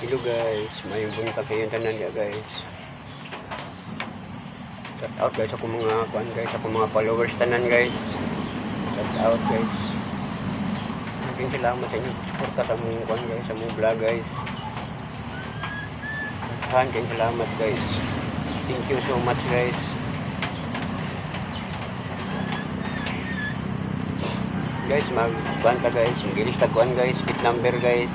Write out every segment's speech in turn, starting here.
Hello guys, mayong buntag kayong tanan ya guys. Shout out guys ako mga kuan guys, ako mga followers tanan guys. Shout out guys. Maraming salamat sa inyo suporta sa mong kuan guys, sa mong vlog guys. Maraming salamat guys. Thank you so much guys. Guys, mag-kuanta guys, mag-ilis tagkuan guys, bit number guys.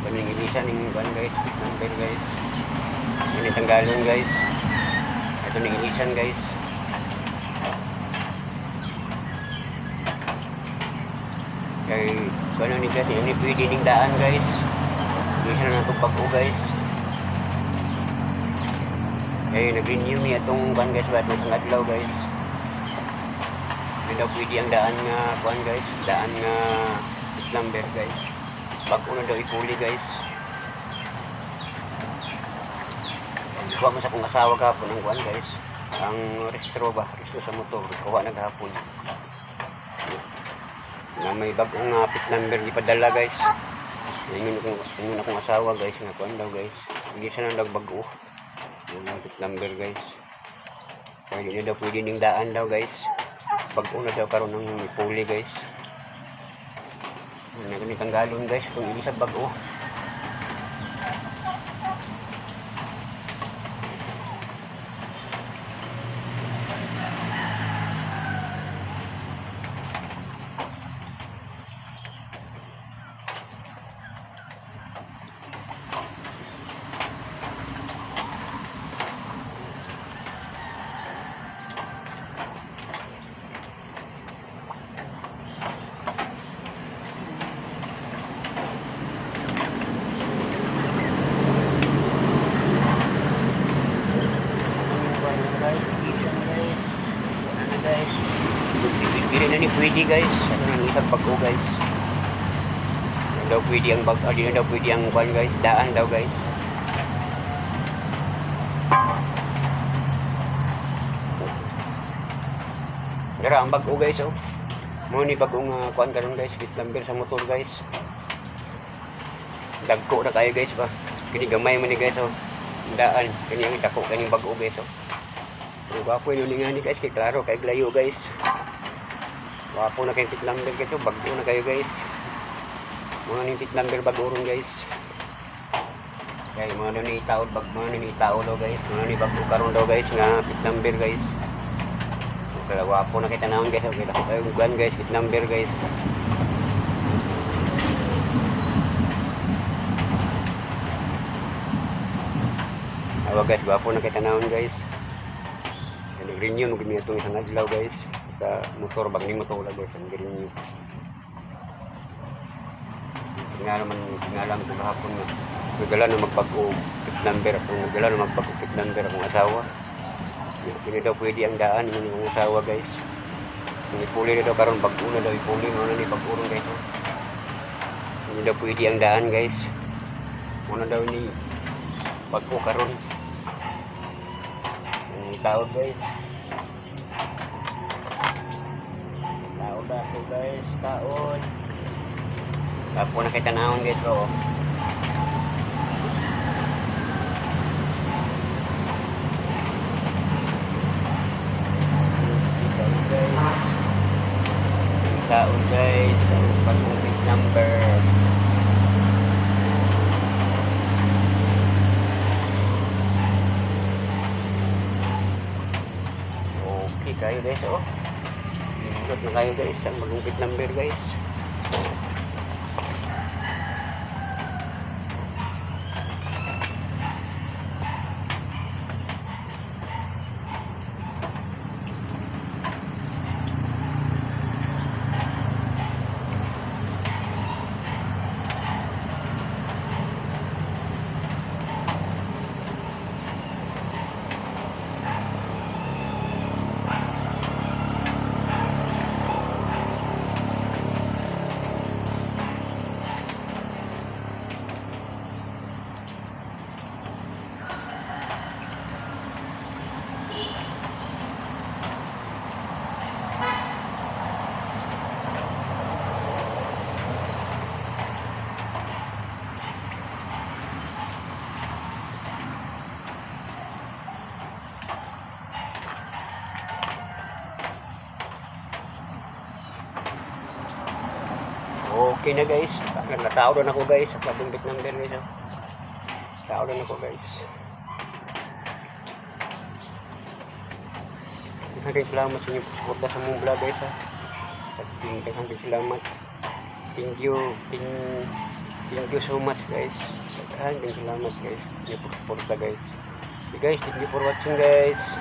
Paningilisan ng kuan guys, bit number guys. Ini tanggalon guys. Ito ningilisan guys. Kay kuan ni guys, ini pwede ning daan guys. Ilisan na itong pag-u guys. Kay nag-renew mi atong kuan guys, ba't may adlaw guys. Hindi daw pwede ang daan nga kuan guys, daan nga number guys. Bago na daw ipuli guys. Kuha mo sa kong asawa kahapon ang kuan guys. Ang restro ba, restro sa motor, kuha na kahapon. Na may bagong pit number ipadala guys. Yun akong asawa guys, nga kuan daw guys. Hindi siya na daw bago. Yung pit number guys. Kaya hindi daw pwede ning daan daw guys. Bago na daw karon ng ipuli guys. Naganitang galon guys, kung hindi sa bago. Guys, hindi na ni pwede guys. Ano nang isang bago guys. Hindi daw pwede ang bago, hindi daw pwede ang kuan guys, daan daw guys. Dara ang bago guys oh. Mo ni bagong kuan karon guys, bit number sa motor guys. Dagko na kayo guys ba. Kini gamay man ni guys oh. Daan kani ang dako kani bago guys oh. Wapo yun nga ni guys, kay klaro, kay glayo guys. Wapo na kayong pit number guys, bago na kayo guys. Mga ni pit number bago ron guys. Kaya mga ni itaod, mga ni itaod daw guys. Mga ni bago karon daw guys, nga pit number guys. Kaya wapo na kita naon guys, okay lang kayong guan guys, pit number guys. Awa guys, wapo na kita naon guys. Nag-renew nung ganyan itong isang adlaw guys. Sa motor, bagning motor guys, nag-renew. Nga lang ito kahapon na nagala na magbago pit number akong nagala na magbago pit number akong asawa. Hindi daw pwede ang daan yun yung asawa guys. Kung ipuli na daw karon bago na daw ipuli mo na ni pag-urong guys. Hindi daw pwede ang daan guys. Muna daw ni bago karon. Tawag guys. Tawag ako guys, taon. Tapo na kita naon guys bro. Taon guys, ang pag-umpit number. Kayo guys oh. Ikot na kayo guys ang magumpit number guys. okay na guys. Natao doon ako guys sa labing bit number guys. Oh. Tao doon ako guys. Daghang salamat sa inyong suporta sa mong vlog guys ha. Daghang salamat. Thank you so much guys. Daghang salamat guys. Inyong suporta guys. Okay guys, thank you for watching guys.